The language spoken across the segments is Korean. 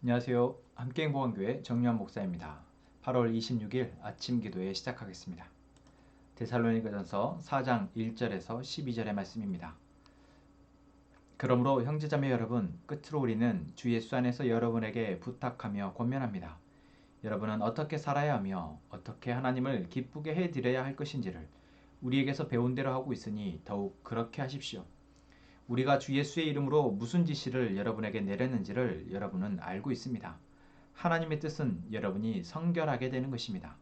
안녕하세요. 함께행복한교회 정유한 목사입니다. 8월 26일 아침 기도에 시작하겠습니다. 데살로니가전서 4장 1절에서 12절의 말씀입니다. 그러므로 형제자매 여러분, 끝으로 우리는 주 예수 안에서 여러분에게 부탁하며 권면합니다. 여러분은 어떻게 살아야 하며 어떻게 하나님을 기쁘게 해드려야 할 것인지를 우리에게서 배운 대로 하고 있으니 더욱 그렇게 하십시오. 우리가 주 예수의 이름으로 무슨 지시를 여러분에게 내렸는지를 여러분은 알고 있습니다. 하나님의 뜻은 여러분이 성결하게 되는 것입니다.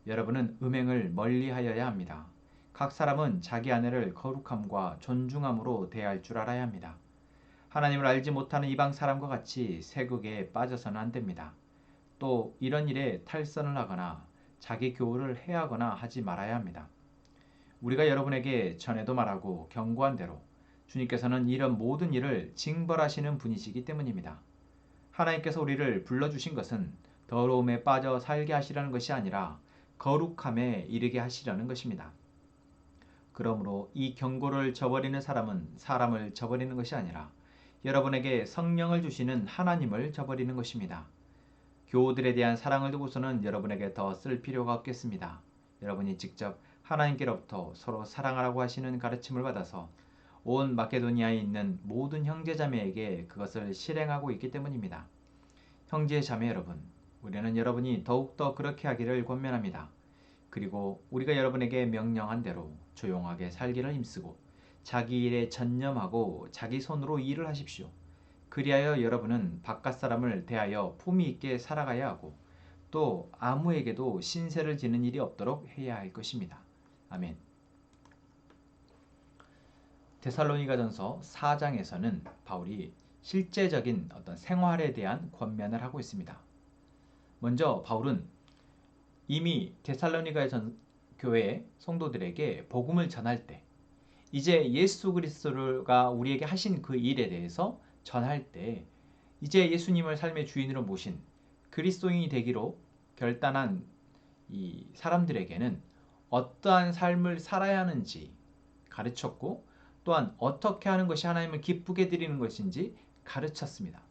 여러분은 음행을 멀리하여야 합니다. 각 사람은 자기 아내를 거룩함과 존중함으로 대할 줄 알아야 합니다. 하나님을 알지 못하는 이방 사람과 같이 세극에 빠져서는 안 됩니다. 또 이런 일에 탈선을 하거나 자기 교우를 해하거나 하지 말아야 합니다. 우리가 여러분에게 전에도 말하고 경고한 대로 주님께서는 이런 모든 일을 징벌하시는 분이시기 때문입니다. 하나님께서 우리를 불러주신 것은 더러움에 빠져 살게 하시려는 것이 아니라 거룩함에 이르게 하시려는 것입니다. 그러므로 이 경고를 저버리는 사람은 사람을 저버리는 것이 아니라 여러분에게 성령을 주시는 하나님을 저버리는 것입니다. 교우들에 대한 사랑을 두고서는 여러분에게 더 쓸 필요가 없겠습니다. 여러분이 직접 하나님께로부터 서로 사랑하라고 하시는 가르침을 받아서 온 마케도니아에 있는 모든 형제자매에게 그것을 실행하고 있기 때문입니다. 형제자매 여러분, 우리는 여러분이 더욱더 그렇게 하기를 권면합니다. 그리고 우리가 여러분에게 명령한 대로 조용하게 살기를 힘쓰고 자기 일에 전념하고 자기 손으로 일을 하십시오. 그리하여 여러분은 바깥 사람을 대하여 품위 있게 살아가야 하고 또 아무에게도 신세를 지는 일이 없도록 해야 할 것입니다. 아멘. 데살로니가전서 4장에서는 바울이 실제적인 어떤 생활에 대한 권면을 하고 있습니다. 먼저 바울은 이미 데살로니가 교회 성도들에게 복음을 전할 때 이제 예수 그리스도가 우리에게 하신 그 일에 대해서 전할 때 이제 예수님을 삶의 주인으로 모신 그리스도인이 되기로 결단한 이 사람들에게는 어떠한 삶을 살아야 하는지 가르쳤고 또한 어떻게 하는 것이 하나님을 기쁘게 드리는 것인지 가르쳤습니다.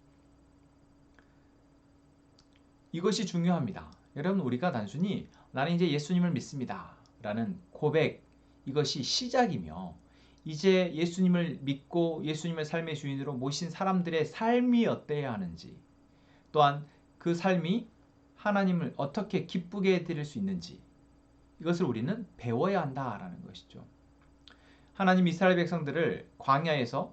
이것이 중요합니다. 여러분, 우리가 단순히 나는 이제 예수님을 믿습니다 라는 고백, 이것이 시작이며 이제 예수님을 믿고 예수님의 삶의 주인으로 모신 사람들의 삶이 어때야 하는지 또한 그 삶이 하나님을 어떻게 기쁘게 해드릴 수 있는지 이것을 우리는 배워야 한다라는 것이죠. 하나님 이스라엘 백성들을 광야에서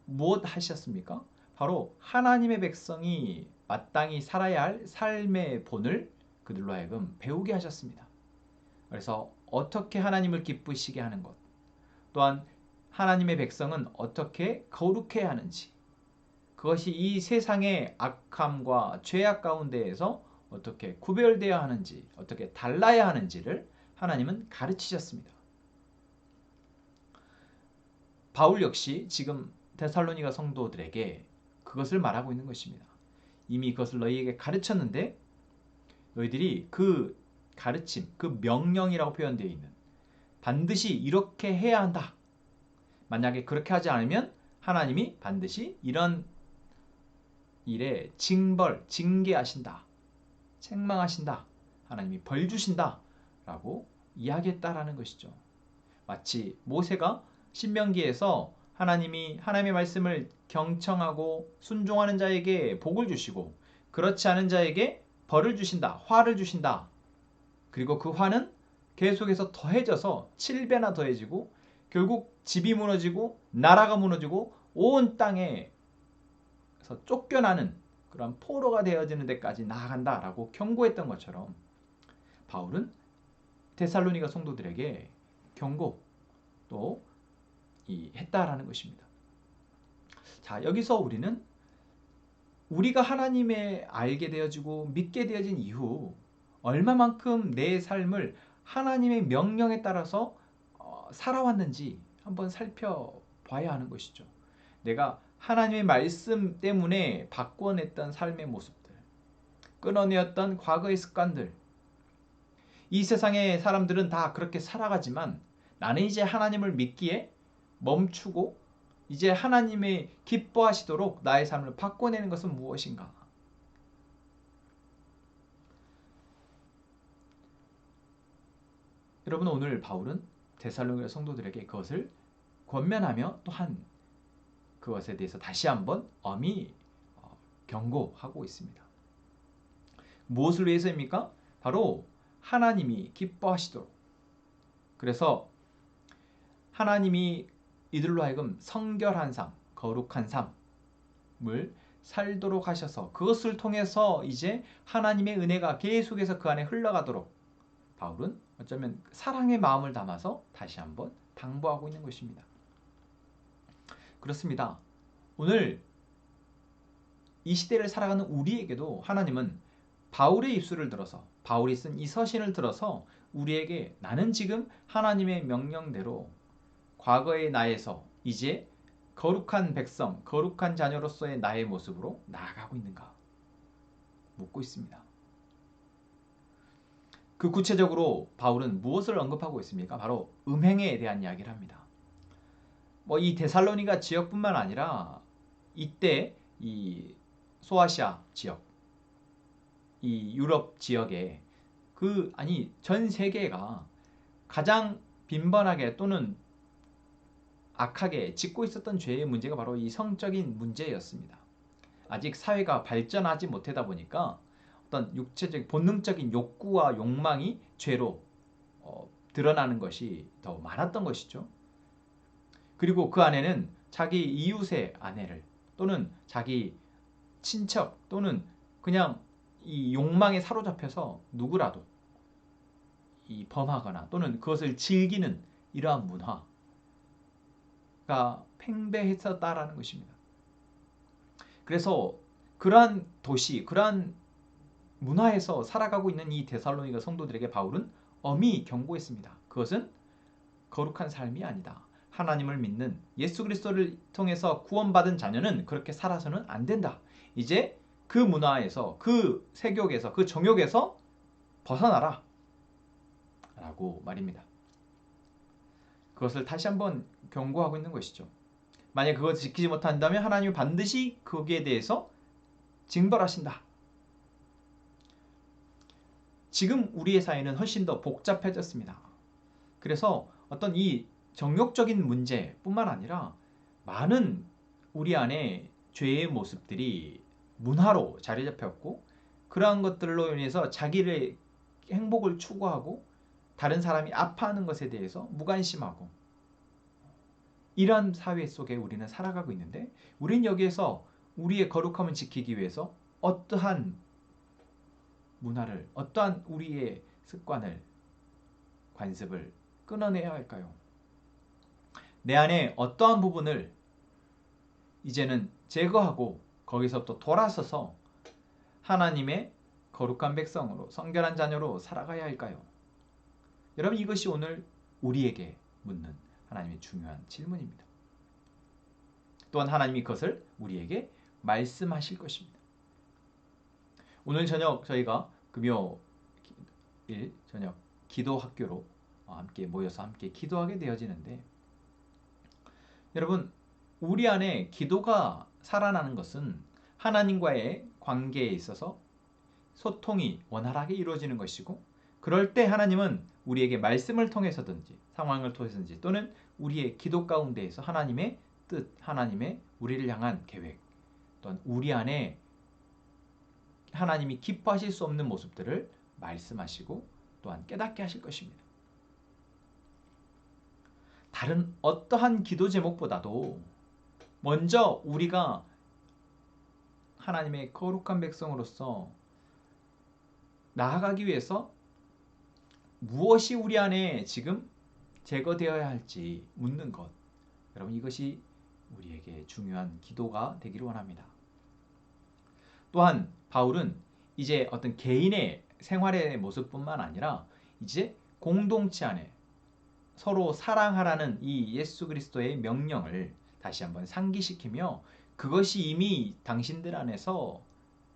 무엇 하셨습니까? 바로 하나님의 백성이 마땅히 살아야 할 삶의 본을 그들로 하여금 배우게 하셨습니다. 그래서 어떻게 하나님을 기쁘시게 하는 것, 또한 하나님의 백성은 어떻게 거룩해야 하는지, 그것이 이 세상의 악함과 죄악 가운데에서 어떻게 구별되어야 하는지, 어떻게 달라야 하는지를 하나님은 가르치셨습니다. 바울 역시 지금 데살로니가 성도들에게 그것을 말하고 있는 것입니다. 이미 그것을 너희에게 가르쳤는데 너희들이 그 가르침, 그 명령이라고 표현되어 있는 반드시 이렇게 해야 한다. 만약에 그렇게 하지 않으면 하나님이 반드시 이런 일에 징계하신다. 책망하신다. 하나님이 벌 주신다. 라고 이야기했다라는 것이죠. 마치 모세가 신명기에서 하나님이 하나님의 말씀을 경청하고 순종하는 자에게 복을 주시고 그렇지 않은 자에게 벌을 주신다. 화를 주신다. 그리고 그 화는 계속해서 더해져서 7배나 더해지고 결국 집이 무너지고 나라가 무너지고 온 땅에서 쫓겨나는 그런 포로가 되어지는 데까지 나아간다라고 경고했던 것처럼 바울은 데살로니가 성도들에게 경고 또 했다라는 것입니다. 자, 여기서 우리는 우리가 하나님의 알게 되어지고 믿게 되어진 이후 얼마만큼 내 삶을 하나님의 명령에 따라서 살아왔는지 한번 살펴봐야 하는 것이죠. 내가 하나님의 말씀 때문에 바꿔냈던 삶의 모습들, 끊어내었던 과거의 습관들, 이 세상의 사람들은 다 그렇게 살아가지만 나는 이제 하나님을 믿기에 멈추고 이제 하나님의 기뻐하시도록 나의 삶을 바꿔내는 것은 무엇인가? 여러분, 오늘 바울은 데살로니가 성도들에게 그것을 권면하며 또한 그것에 대해서 다시 한번 엄히 경고하고 있습니다. 무엇을 위해서입니까? 바로 하나님이 기뻐하시도록. 그래서 하나님이 이들로 하여금 성결한 삶, 거룩한 삶을 살도록 하셔서 그것을 통해서 이제 하나님의 은혜가 계속해서 그 안에 흘러가도록 바울은 어쩌면 사랑의 마음을 담아서 다시 한번 당부하고 있는 것입니다. 그렇습니다. 오늘 이 시대를 살아가는 우리에게도 하나님은 바울의 입술을 들어서, 바울이 쓴 이 서신을 들어서 우리에게 나는 지금 하나님의 명령대로 과거의 나에서 이제 거룩한 백성, 거룩한 자녀로서의 나의 모습으로 나아가고 있는가 묻고 있습니다. 그 구체적으로 바울은 무엇을 언급하고 있습니까? 바로 음행에 대한 이야기를 합니다. 이 데살로니가 지역뿐만 아니라 이때 이 소아시아 지역, 이 유럽 지역에 전 세계가 가장 빈번하게 또는 악하게 짓고 있었던 죄의 문제가 바로 이 성적인 문제였습니다. 아직 사회가 발전하지 못하다 보니까 어떤 육체적 본능적인 욕구와 욕망이 죄로 드러나는 것이 더 많았던 것이죠. 그리고 그 안에는 자기 이웃의 아내를 또는 자기 친척 또는 그냥 이 욕망에 사로잡혀서 누구라도 이 범하거나 또는 그것을 즐기는 이러한 문화가 팽배했었다라는 것입니다. 그래서 그러한 도시, 그러한 문화에서 살아가고 있는 이 데살로니가 성도들에게 바울은 엄히 경고했습니다. 그것은 거룩한 삶이 아니다. 하나님을 믿는 예수 그리스도를 통해서 구원받은 자녀는 그렇게 살아서는 안 된다. 이제 그 문화에서, 그 세욕에서, 그 정욕에서 벗어나라 라고 말입니다. 그것을 다시 한번 경고하고 있는 것이죠. 만약 그것을 지키지 못한다면 하나님이 반드시 거기에 대해서 징벌하신다. 지금 우리의 사회는 훨씬 더 복잡해졌습니다. 그래서 어떤 이 정욕적인 문제뿐만 아니라 많은 우리 안에 죄의 모습들이 문화로 자리 잡혔고 그러한 것들로 인해서 자기의 행복을 추구하고 다른 사람이 아파하는 것에 대해서 무관심하고 이러한 사회 속에 우리는 살아가고 있는데 우리는 여기에서 우리의 거룩함을 지키기 위해서 어떠한 문화를, 어떠한 우리의 습관을, 관습을 끊어내야 할까요? 내 안에 어떠한 부분을 이제는 제거하고 거기서 또 돌아서서 하나님의 거룩한 백성으로 성결한 자녀로 살아가야 할까요? 여러분, 이것이 오늘 우리에게 묻는 하나님의 중요한 질문입니다. 또한 하나님이 그것을 우리에게 말씀하실 것입니다. 오늘 저녁 저희가 금요일 저녁 기도학교로 함께 모여서 함께 기도하게 되어지는데 여러분, 우리 안에 기도가 살아나는 것은 하나님과의 관계에 있어서 소통이 원활하게 이루어지는 것이고 그럴 때 하나님은 우리에게 말씀을 통해서든지 상황을 통해서든지 또는 우리의 기도 가운데에서 하나님의 뜻, 하나님의 우리를 향한 계획 또한 우리 안에 하나님이 기뻐하실 수 없는 모습들을 말씀하시고 또한 깨닫게 하실 것입니다. 다른 어떠한 기도 제목보다도 먼저 우리가 하나님의 거룩한 백성으로서 나아가기 위해서 무엇이 우리 안에 지금 제거되어야 할지 묻는 것, 여러분, 이것이 우리에게 중요한 기도가 되기를 원합니다. 또한 바울은 이제 어떤 개인의 생활의 모습뿐만 아니라 이제 공동체 안에 서로 사랑하라는 이 예수 그리스도의 명령을 다시 한번 상기시키며 그것이 이미 당신들 안에서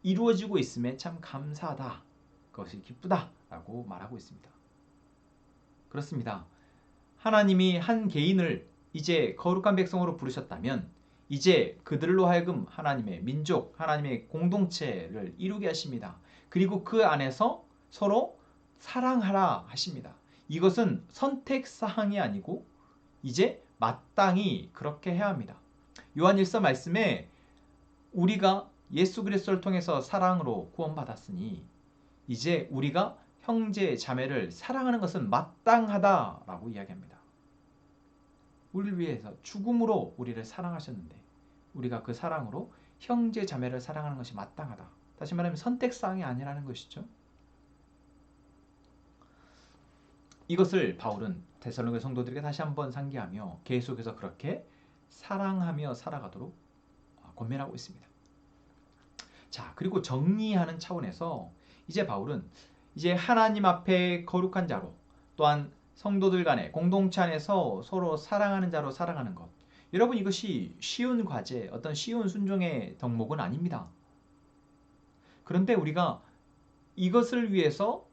이루어지고 있음에 참 감사하다, 그것이 기쁘다 라고 말하고 있습니다. 그렇습니다. 하나님이 한 개인을 이제 거룩한 백성으로 부르셨다면 이제 그들로 하여금 하나님의 민족, 하나님의 공동체를 이루게 하십니다. 그리고 그 안에서 서로 사랑하라 하십니다. 이것은 선택사항이 아니고 이제 마땅히 그렇게 해야 합니다. 요한일서 말씀에 우리가 예수 그리스도를 통해서 사랑으로 구원받았으니 이제 우리가 형제 자매를 사랑하는 것은 마땅하다라고 이야기합니다. 우리를 위해서 죽음으로 우리를 사랑하셨는데 우리가 그 사랑으로 형제 자매를 사랑하는 것이 마땅하다. 다시 말하면 선택사항이 아니라는 것이죠. 이것을 바울은 데살로니가 성도들에게 다시 한번 상기하며 계속해서 그렇게 사랑하며 살아가도록 권면하고 있습니다. 자, 그리고 정리하는 차원에서 이제 바울은 이제 하나님 앞에 거룩한 자로 또한 성도들 간의 공동체 안에서 서로 사랑하는 자로 살아가는 것. 여러분 이것이 쉬운 과제, 어떤 쉬운 순종의 덕목은 아닙니다. 그런데 우리가 이것을 위해서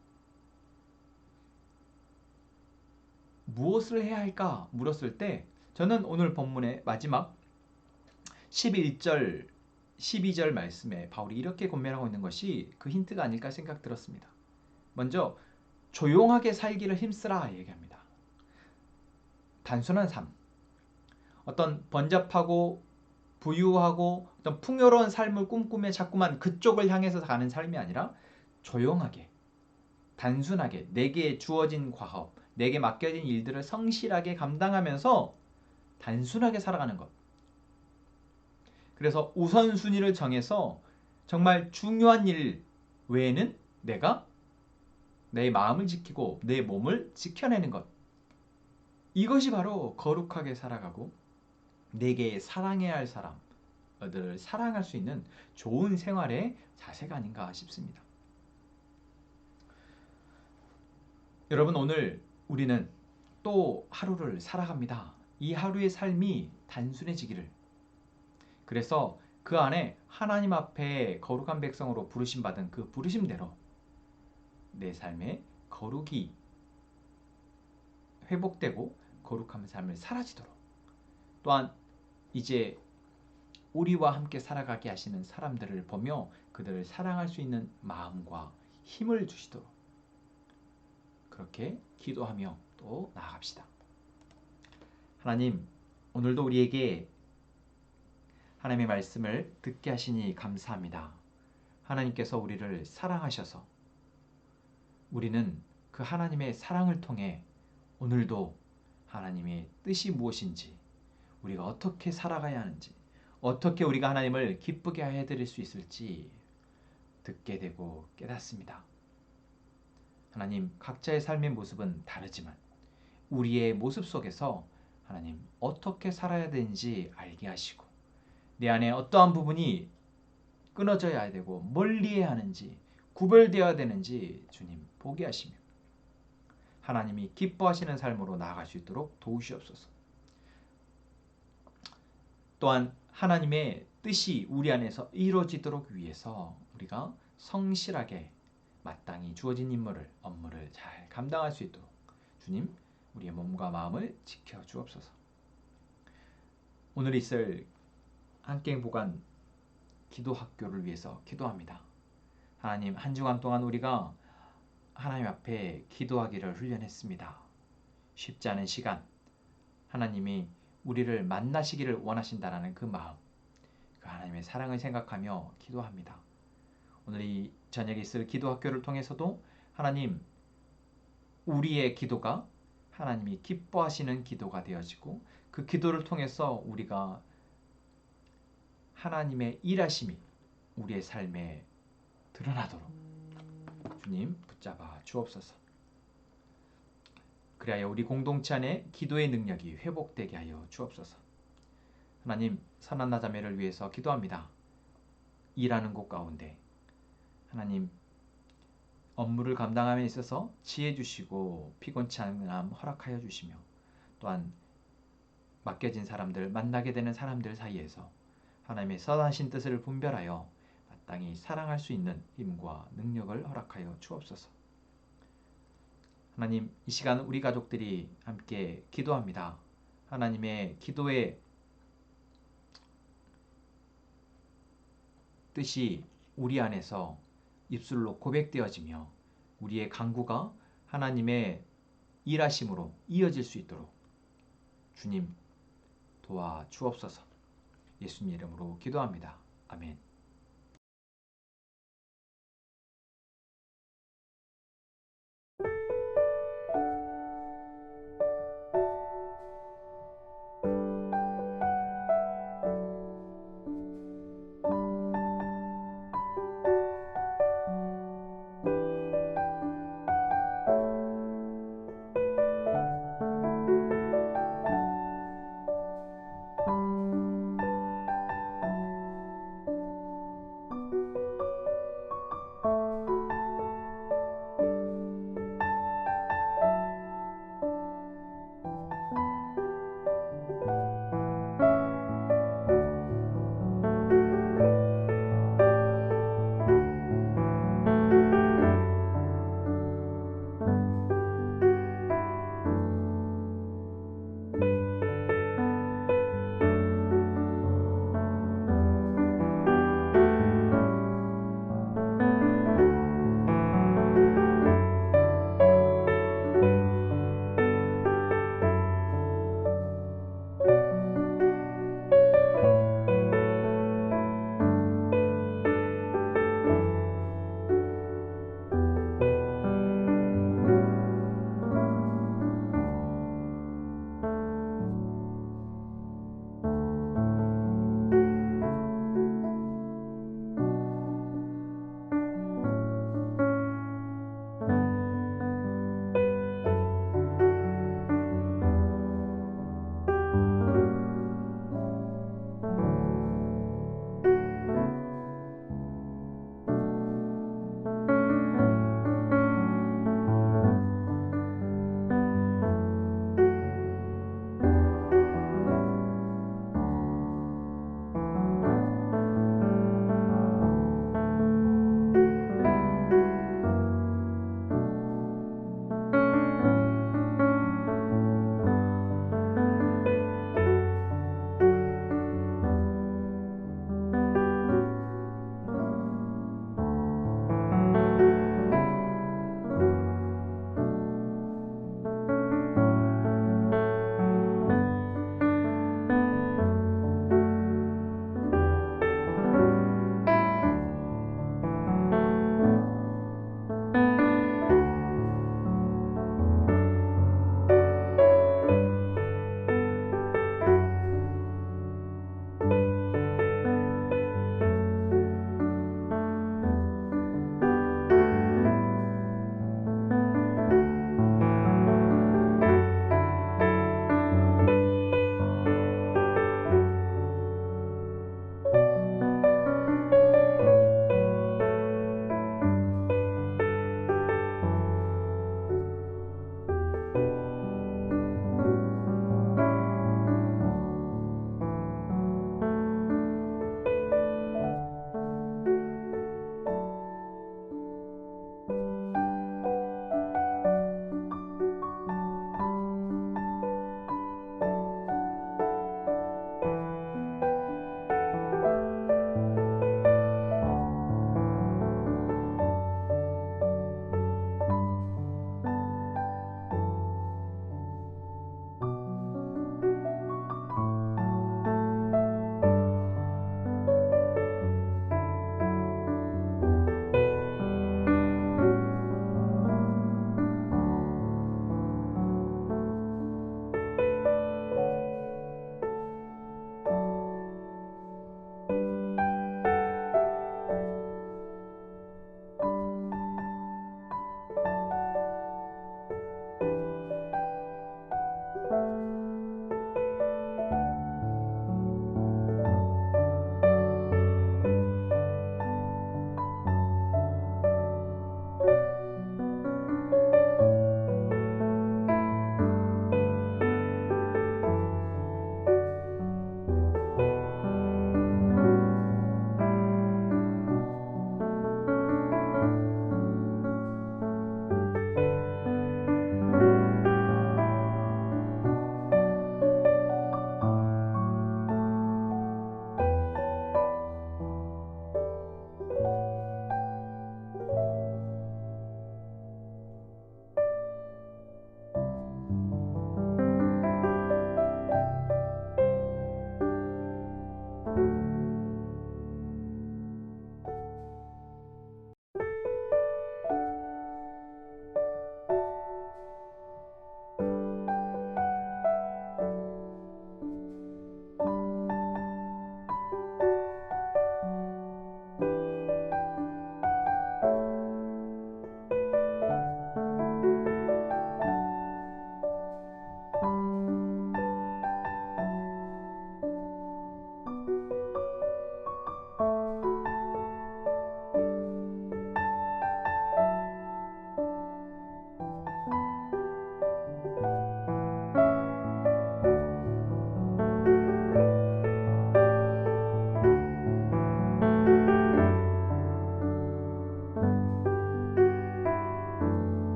무엇을 해야 할까 물었을 때 저는 오늘 본문의 마지막 11절, 12절 말씀에 바울이 이렇게 권면하고 있는 것이 그 힌트가 아닐까 생각 들었습니다. 먼저 조용하게 살기를 힘쓰라 얘기합니다. 단순한 삶, 어떤 번잡하고 부유하고 어떤 풍요로운 삶을 꿈꾸며 자꾸만 그쪽을 향해서 가는 삶이 아니라 조용하게, 단순하게 내게 주어진 과업, 내게 맡겨진 일들을 성실하게 감당하면서 단순하게 살아가는 것. 그래서 우선순위를 정해서 정말 중요한 일 외에는 내가 내 마음을 지키고 내 몸을 지켜내는 것. 이것이 바로 거룩하게 살아가고 내게 사랑해야 할 사람들을 사랑할 수 있는 좋은 생활의 자세가 아닌가 싶습니다. 여러분 오늘 우리는 또 하루를 살아갑니다. 이 하루의 삶이 단순해지기를. 그래서 그 안에 하나님 앞에 거룩한 백성으로 부르심받은 그 부르심대로 내 삶의 거룩이 회복되고 거룩한 삶을 사라지도록 또한 이제 우리와 함께 살아가게 하시는 사람들을 보며 그들을 사랑할 수 있는 마음과 힘을 주시도록 그렇게 기도하며 또 나아갑시다. 하나님, 오늘도 우리에게 하나님의 말씀을 듣게 하시니 감사합니다. 하나님께서 우리를 사랑하셔서 우리는 그 하나님의 사랑을 통해 오늘도 하나님의 뜻이 무엇인지 우리가 어떻게 살아가야 하는지 어떻게 우리가 하나님을 기쁘게 해드릴 수 있을지 듣게 되고 깨닫습니다. 하나님 각자의 삶의 모습은 다르지만 우리의 모습 속에서 하나님 어떻게 살아야 되는지 알게 하시고 내 안에 어떠한 부분이 끊어져야 되고 멀리해야 하는지 구별되어야 되는지 주님 보게 하시며 하나님이 기뻐하시는 삶으로 나아갈 수 있도록 도우시옵소서. 또한 하나님의 뜻이 우리 안에서 이루어지도록 위해서 우리가 성실하게 마땅히 주어진 업무를 잘 감당할 수 있도록 주님 우리의 몸과 마음을 지켜 주옵소서. 오늘 있을 한꽹 보관 기도학교를 위해서 기도합니다. 하나님 한 주간 동안 우리가 하나님 앞에 기도하기를 훈련했습니다. 쉽지 않은 시간 하나님이 우리를 만나시기를 원하신다라는 그 마음 그 하나님의 사랑을 생각하며 기도합니다. 오늘 이 저녁에 있을 기도학교를 통해서도 하나님 우리의 기도가 하나님이 기뻐하시는 기도가 되어지고 그 기도를 통해서 우리가 하나님의 일하심이 우리의 삶에 드러나도록 주님 붙잡아 주옵소서. 그리하여 우리 공동체 안에 기도의 능력이 회복되게 하여 주옵소서. 하나님 선한 나자매를 위해서 기도합니다. 일하는 곳 가운데 하나님 업무를 감당함에 있어서 지혜 주시고 피곤치 않음 허락하여 주시며 또한 맡겨진 사람들 만나게 되는 사람들 사이에서 하나님의 선하신 뜻을 분별하여 마땅히 사랑할 수 있는 힘과 능력을 허락하여 주옵소서. 하나님 이 시간 우리 가족들이 함께 기도합니다. 하나님의 기도의 뜻이 우리 안에서 입술로 고백되어지며 우리의 간구가 하나님의 일하심으로 이어질 수 있도록 주님 도와주옵소서. 예수님 이름으로 기도합니다. 아멘.